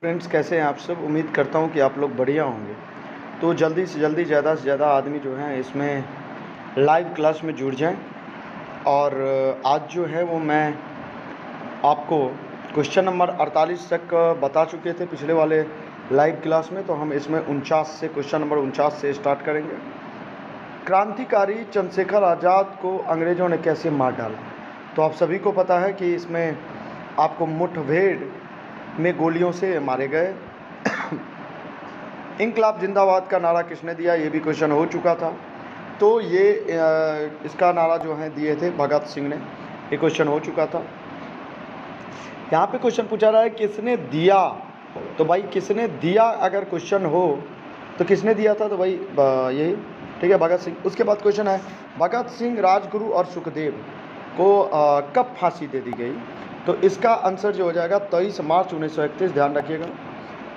Friends, कैसे हैं आप सब। उम्मीद करता हूं कि आप लोग बढ़िया होंगे। तो जल्दी से जल्दी ज़्यादा से ज़्यादा आदमी जो हैं इसमें लाइव क्लास में जुड़ जाएं। और आज जो है वो मैं आपको क्वेश्चन नंबर 48 तक बता चुके थे पिछले वाले लाइव क्लास में। तो हम इसमें 49 से क्वेश्चन नंबर 49 से स्टार्ट करेंगे। क्रांतिकारी चंद्रशेखर आज़ाद को अंग्रेज़ों ने कैसे मार डाला। तो आप सभी को पता है कि इसमें आपको मुठभेड़ में गोलियों से मारे गए। इंकलाब जिंदाबाद का नारा किसने दिया, ये भी क्वेश्चन हो चुका था। तो ये इसका नारा जो है दिए थे भगत सिंह ने, ये क्वेश्चन हो चुका था। यहाँ पे क्वेश्चन पूछा रहा है किसने दिया। तो भाई किसने दिया अगर क्वेश्चन हो तो किसने दिया था, तो भाई यही ठीक है, भगत सिंह। उसके बाद क्वेश्चन है भगत सिंह, राजगुरु और सुखदेव को कब फांसी दे दी गई। तो इसका आंसर जो हो जाएगा 23 मार्च 1931, ध्यान रखिएगा।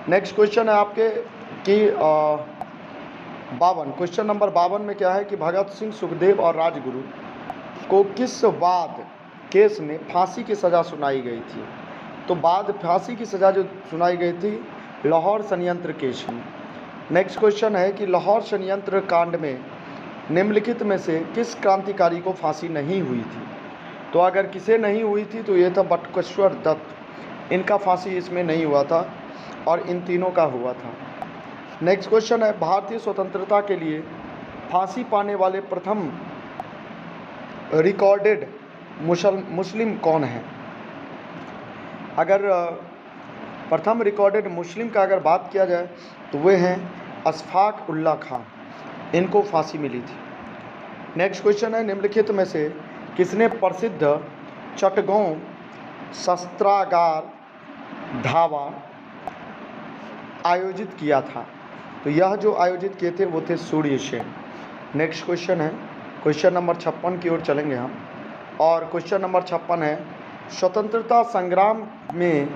नेक्स्ट क्वेश्चन है आपके कि 52, क्वेश्चन नंबर 52 में क्या है कि भगत सिंह, सुखदेव और राजगुरु को किस वाद केस में फांसी की सज़ा सुनाई गई थी। तो बाद फांसी की सज़ा जो सुनाई गई थी लाहौर षड्यंत्र केस में। नेक्स्ट क्वेश्चन है कि लाहौर षड्यंत्र कांड में निम्नलिखित में से किस क्रांतिकारी को फांसी नहीं हुई थी। तो अगर किसे नहीं हुई थी तो ये था बटुकेश्वर दत्त, इनका फांसी इसमें नहीं हुआ था और इन तीनों का हुआ था। नेक्स्ट क्वेश्चन है भारतीय स्वतंत्रता के लिए फांसी पाने वाले प्रथम रिकॉर्डेड मुस्लिम कौन है। अगर प्रथम रिकॉर्डेड मुस्लिम का अगर बात किया जाए तो वे हैं अशफाक उल्लाह खान, इनको फांसी मिली थी। नेक्स्ट क्वेश्चन है निम्नलिखित में से किसने प्रसिद्ध चटगांव शस्त्रागार ढाबा आयोजित किया था। तो यह जो आयोजित किए थे वो थे सूर्य सेन। नेक्स्ट क्वेश्चन है क्वेश्चन नंबर 56 की ओर चलेंगे हम। और क्वेश्चन नंबर 56 है स्वतंत्रता संग्राम में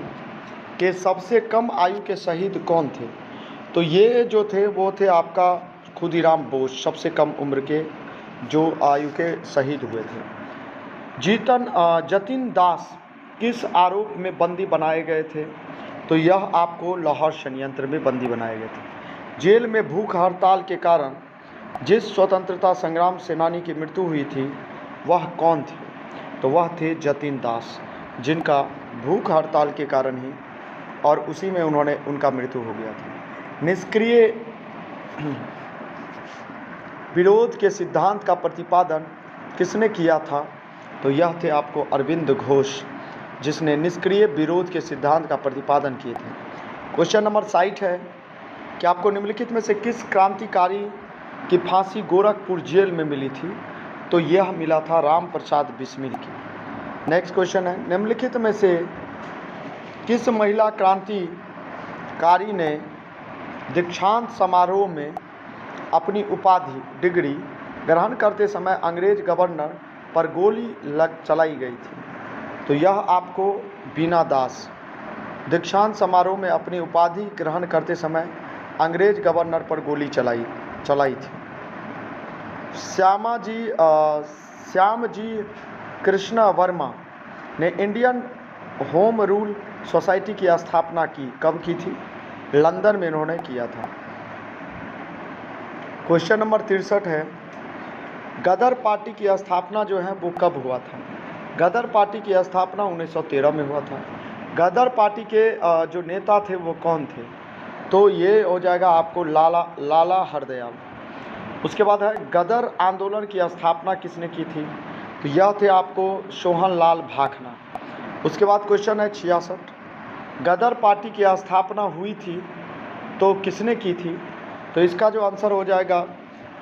के सबसे कम आयु के शहीद कौन थे। तो ये जो थे वो थे आपका खुदीराम बोस, सबसे कम उम्र के जो आयु के शहीद हुए थे। जतिन दास किस आरोप में बंदी बनाए गए थे। तो यह आपको लाहौर षड्यंत्र में बंदी बनाए गए थे। जेल में भूख हड़ताल के कारण जिस स्वतंत्रता संग्राम सेनानी की मृत्यु हुई थी वह कौन थे। तो वह थे जतिन दास, जिनका भूख हड़ताल के कारण ही और उसी में उनका मृत्यु हो गया था। निष्क्रिय विरोध के सिद्धांत का प्रतिपादन किसने किया था। तो यह थे आपको अरविंद घोष, जिसने निष्क्रिय विरोध के सिद्धांत का प्रतिपादन किए थे। क्वेश्चन नंबर 60 है कि आपको निम्नलिखित में से किस क्रांतिकारी की फांसी गोरखपुर जेल में मिली थी। तो यह मिला था राम प्रसाद बिस्मिल की। नेक्स्ट क्वेश्चन है निम्नलिखित में से किस महिला क्रांतिकारी ने दीक्षांत समारोह में अपनी उपाधि डिग्री ग्रहण करते समय अंग्रेज गवर्नर पर गोली चलाई गई थी। तो यह आपको बीना दास दीक्षांत समारोह में अपनी उपाधि ग्रहण करते समय अंग्रेज गवर्नर पर गोली चलाई थी। श्यामजी कृष्ण वर्मा ने इंडियन होम रूल सोसाइटी की स्थापना कब की थी। लंदन में इन्होंने किया था। क्वेश्चन नंबर 63 है गदर पार्टी की स्थापना जो है वो कब हुआ था। गदर पार्टी की स्थापना 1913 में हुआ था। गदर पार्टी के जो नेता थे वो कौन थे। तो ये हो जाएगा आपको लाला हरदयाल। उसके बाद है गदर आंदोलन की स्थापना किसने की थी। तो यह थे आपको सोहन लाल भाखना। उसके बाद क्वेश्चन है 66, गदर पार्टी की स्थापना हुई थी तो किसने की थी। तो इसका जो आंसर हो जाएगा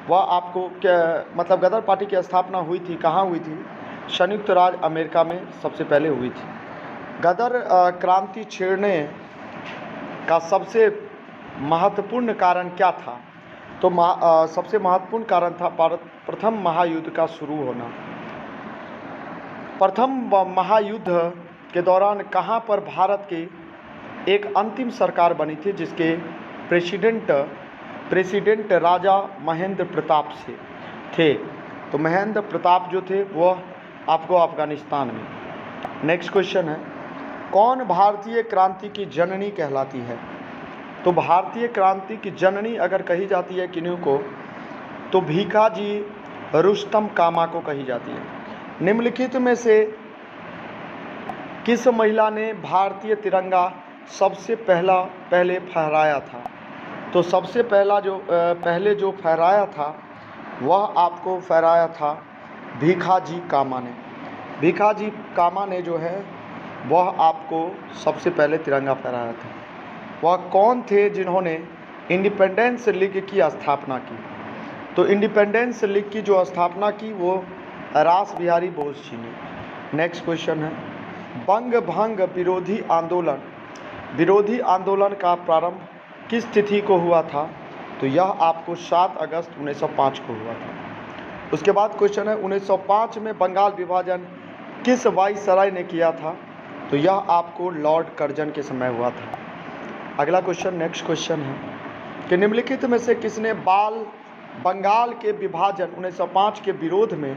वह आपको मतलब गदर पार्टी की स्थापना हुई थी, कहाँ हुई थी। संयुक्त राज्य अमेरिका में सबसे पहले हुई थी। गदर क्रांति छेड़ने का सबसे महत्वपूर्ण कारण क्या था। तो सबसे महत्वपूर्ण कारण था प्रथम महायुद्ध का शुरू होना। प्रथम महायुद्ध के दौरान कहाँ पर भारत की एक अंतिम सरकार बनी थी जिसके प्रेसिडेंट राजा महेंद्र प्रताप से थे। तो महेंद्र प्रताप जो थे वह आपको अफगानिस्तान में। नेक्स्ट क्वेश्चन है कौन भारतीय क्रांति की जननी कहलाती है? तो भारतीय क्रांति की जननी अगर कही जाती है किन्हीं को, तो भीखाजी रुस्तम कामा को कही जाती है। निम्नलिखित में से किस महिला ने भारतीय तिरंगा सबसे पहले फहराया था? तो सबसे पहले जो फहराया था वह आपको फहराया था भीखाजी कामा ने। भीखाजी कामा ने जो है वह आपको सबसे पहले तिरंगा फहराया था। वह कौन थे जिन्होंने इंडिपेंडेंस लीग की स्थापना की? तो इंडिपेंडेंस लीग की जो स्थापना की वो रास बिहारी बोस जी ने। नेक्स्ट क्वेश्चन है, बंग भंग विरोधी आंदोलन का प्रारंभ किस तिथि को हुआ था? तो यह आपको 7 अगस्त 1905 को हुआ था। उसके बाद क्वेश्चन है, 1905 में बंगाल विभाजन किस वायसराय ने किया था? तो यह आपको लॉर्ड कर्जन के समय हुआ था। अगला क्वेश्चन, नेक्स्ट क्वेश्चन है कि निम्नलिखित में से किसने बंगाल के विभाजन 1905 के विरोध में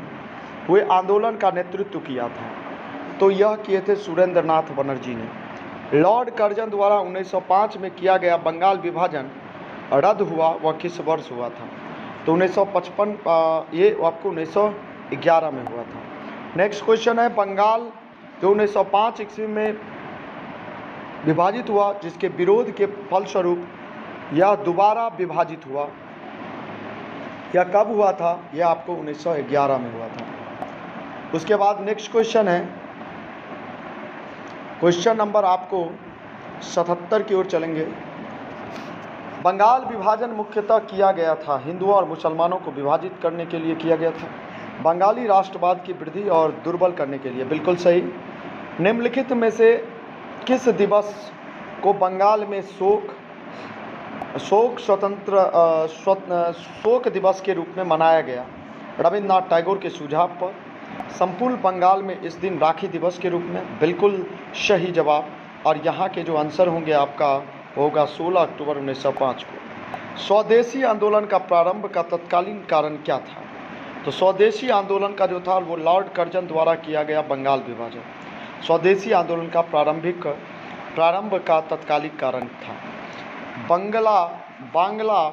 हुए आंदोलन का नेतृत्व किया था? तो यह किए थे सुरेंद्र नाथ बनर्जी ने। लॉर्ड कर्जन द्वारा 1905 में किया गया बंगाल विभाजन रद्द हुआ, वह किस वर्ष हुआ था? तो 1955, ये आपको 1911 में हुआ था। नेक्स्ट क्वेश्चन है, बंगाल जो 1905 ईस्वी में विभाजित हुआ, जिसके विरोध के फलस्वरूप यह दोबारा विभाजित हुआ, यह कब हुआ था? यह आपको 1911 में हुआ था। उसके बाद नेक्स्ट क्वेश्चन है, क्वेश्चन नंबर आपको 77 की ओर चलेंगे। बंगाल विभाजन मुख्यतः किया गया था हिंदुओं और मुसलमानों को विभाजित करने के लिए किया गया था, बंगाली राष्ट्रवाद की वृद्धि और दुर्बल करने के लिए। बिल्कुल सही। निम्नलिखित में से किस दिवस को बंगाल में शोक दिवस के रूप में मनाया गया? रविन्द्रनाथ टैगोर के सुझाव पर। संपूर्ण बंगाल में इस दिन राखी दिवस के रूप में। बिल्कुल सही जवाब। और यहाँ के जो आंसर होंगे आपका होगा 16 अक्टूबर 1905 को। स्वदेशी आंदोलन का प्रारंभ का तत्कालीन कारण क्या था? तो स्वदेशी आंदोलन का जो था वो लॉर्ड कर्जन द्वारा किया गया बंगाल विभाजन स्वदेशी आंदोलन का प्रारंभ का तत्कालिक कारण था। बांग्ला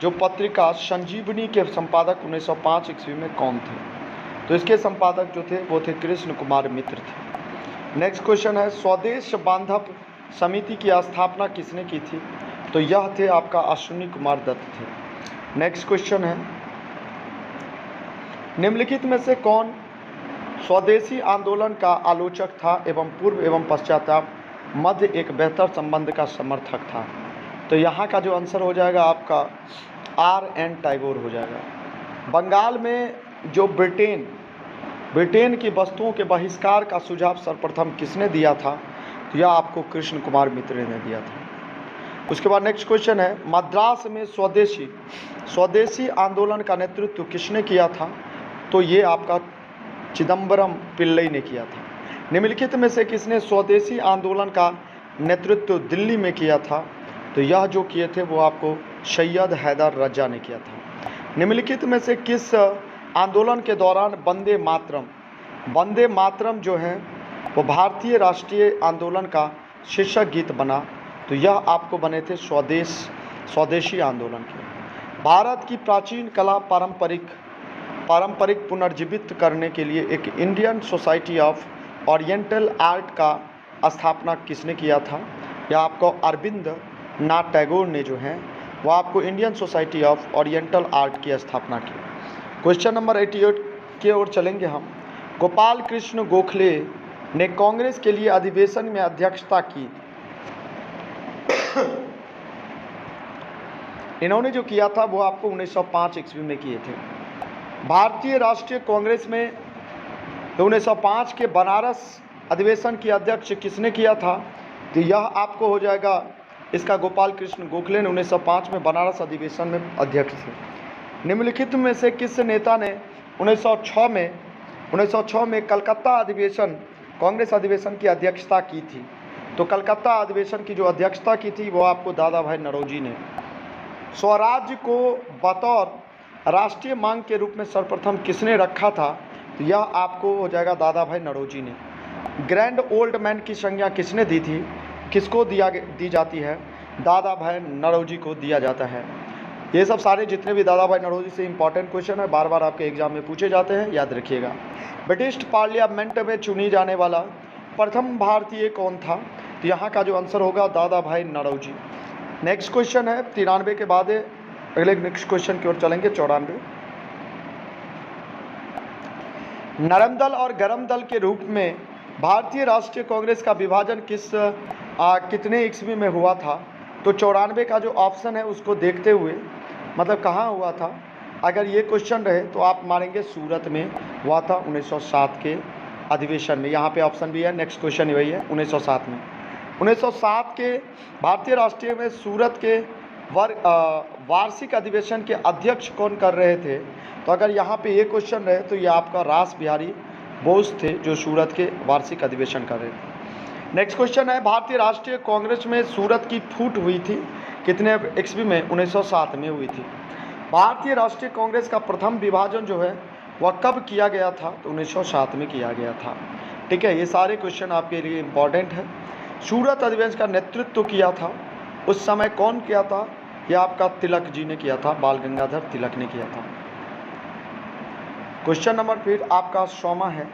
जो पत्रिका संजीवनी के संपादक 1905 ईस्वी में कौन थे? तो इसके संपादक जो थे वो थे कृष्ण कुमार मित्र थे। नेक्स्ट क्वेश्चन है, स्वदेश बांधव समिति की स्थापना किसने की थी? तो यह थे आपका अश्विनी कुमार दत्त थे। नेक्स्ट क्वेश्चन है, निम्नलिखित में से कौन स्वदेशी आंदोलन का आलोचक था एवं पूर्व एवं पश्चाताप मध्य एक बेहतर संबंध का समर्थक था? तो यहाँ का जो आंसर हो जाएगा आपका R.N. टैगोर हो जाएगा। बंगाल में जो ब्रिटेन की वस्तुओं के बहिष्कार का सुझाव सर्वप्रथम किसने दिया था? तो यह आपको कृष्ण कुमार मित्र ने दिया था। उसके बाद नेक्स्ट क्वेश्चन है, मद्रास में स्वदेशी आंदोलन का नेतृत्व किसने किया था? तो ये आपका चिदम्बरम पिल्लई ने किया था। निम्नलिखित में से किसने स्वदेशी आंदोलन का नेतृत्व दिल्ली में किया था? तो यह जो किए थे वो आपको सैयद हैदर रजा ने किया था। निम्नलिखित में से किस आंदोलन के दौरान वंदे मातरम जो है वो भारतीय राष्ट्रीय आंदोलन का शीर्षक गीत बना? तो यह आपको बने थे स्वदेशी आंदोलन के। भारत की प्राचीन कला पारंपरिक पुनर्जीवित करने के लिए एक Indian society of oriental art का स्थापना किसने किया था? या आपको अरविंद नाथ टैगोर ने जो है वो आपको Indian society of oriental art की स्थापना की। क्वेश्चन नंबर 88 की ओर चलेंगे हम। गोपाल कृष्ण गोखले ने कांग्रेस के लिए अधिवेशन में अध्यक्षता की। इन्होंने जो किया था वो आपको 1905 ईस्वी में किए थे। भारतीय राष्ट्रीय कांग्रेस में 1905 के बनारस अधिवेशन की अध्यक्ष किसने किया था? तो यह आपको हो जाएगा इसका गोपाल कृष्ण गोखले ने 1905 में बनारस अधिवेशन में अध्यक्ष थे। निम्नलिखित में से किस नेता ने 1906 में कलकत्ता अधिवेशन कांग्रेस अधिवेशन की अध्यक्षता की थी? तो कलकत्ता अधिवेशन की जो अध्यक्षता की थी वो आपको दादा भाई नौरोजी ने। स्वराज्य को बतौर राष्ट्रीय मांग के रूप में सर्वप्रथम किसने रखा था? तो यह आपको हो जाएगा दादा भाई नौरोजी ने। ग्रैंड ओल्ड मैन की संज्ञा किसने दी थी? किसको दी जाती है? दादा भाई नौरोजी को दिया जाता है। ये सब सारे जितने भी दादा भाई नौरोजी से इंपॉर्टेंट क्वेश्चन है, बार बार आपके एग्जाम में पूछे जाते हैं, याद रखिएगा। ब्रिटिश पार्लियामेंट में चुनी जाने वाला प्रथम भारतीय कौन था? तो यहाँ का जो आंसर होगा दादा भाई नौरोजी। नेक्स्ट क्वेश्चन है 93 के बाद अगले नेक्स्ट क्वेश्चन की ओर चलेंगे। 94, नरम दल और गरम दल के रूप में भारतीय राष्ट्रीय कांग्रेस का विभाजन कितने ईस्वी में हुआ था? तो 94 का जो ऑप्शन है उसको देखते हुए मतलब कहाँ हुआ था, अगर ये क्वेश्चन रहे तो आप मारेंगे सूरत में हुआ था 1907 के अधिवेशन में। यहाँ पे ऑप्शन भी है, नेक्स्ट क्वेश्चन वही है 1907 में। 1907 के भारतीय राष्ट्रीय में सूरत के वार्षिक अधिवेशन के अध्यक्ष कौन कर रहे थे? तो अगर यहाँ पे ये क्वेश्चन रहे तो ये आपका रास बिहारी बोस थे जो सूरत के वार्षिक अधिवेशन कर रहे थे। नेक्स्ट क्वेश्चन है भारतीय राष्ट्रीय कांग्रेस में सूरत की फूट हुई थी कितने ईस्वी में? 1907 में हुई थी। भारतीय राष्ट्रीय कांग्रेस का प्रथम विभाजन जो है वह कब किया गया था? तो 1907 में किया गया था। ठीक है, ये सारे क्वेश्चन आपके लिए इम्पॉर्टेंट है। सूरत अधिवेशन का नेतृत्व किया था उस समय कौन किया था? ये आपका तिलक जी ने किया था, बाल गंगाधर तिलक ने किया था। क्वेश्चन नंबर फिर आपका 100वां है,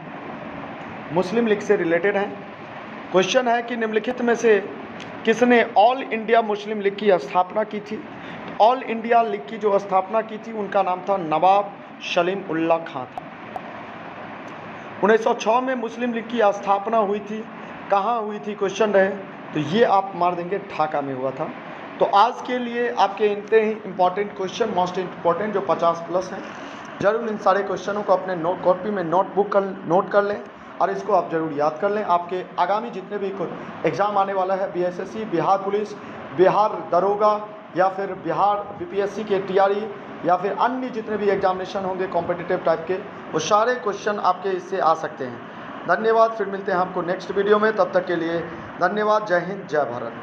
मुस्लिम लीग से रिलेटेड है। क्वेश्चन है कि निम्नलिखित में से किसने ऑल इंडिया मुस्लिम लीग की स्थापना की थी? ऑल इंडिया लीग की जो स्थापना की थी उनका नाम था नवाब सलीम उल्लाह खां था। 1906 में मुस्लिम लीग की स्थापना हुई थी, कहाँ हुई थी क्वेश्चन रहे तो ये आप मार देंगे ढाका में हुआ था। तो आज के लिए आपके इतने ही इंपॉर्टेंट क्वेश्चन, मोस्ट इंपॉर्टेंट जो 50+ हैं, जरूर इन सारे क्वेश्चनों को अपने कॉपी में नोट कर लें और इसको आप जरूर याद कर लें। आपके आगामी जितने भी एग्ज़ाम आने वाला है, बीएसएससी, बिहार पुलिस, बिहार दरोगा या फिर बिहार बीपीएससी के टीआरई या फिर अन्य जितने भी एग्जामिनेशन होंगे कॉम्पिटिटिव टाइप के, वो सारे क्वेश्चन आपके इससे आ सकते हैं। धन्यवाद, फिर मिलते हैं आपको नेक्स्ट वीडियो में, तब तक के लिए धन्यवाद। जय हिंद, जय भारत।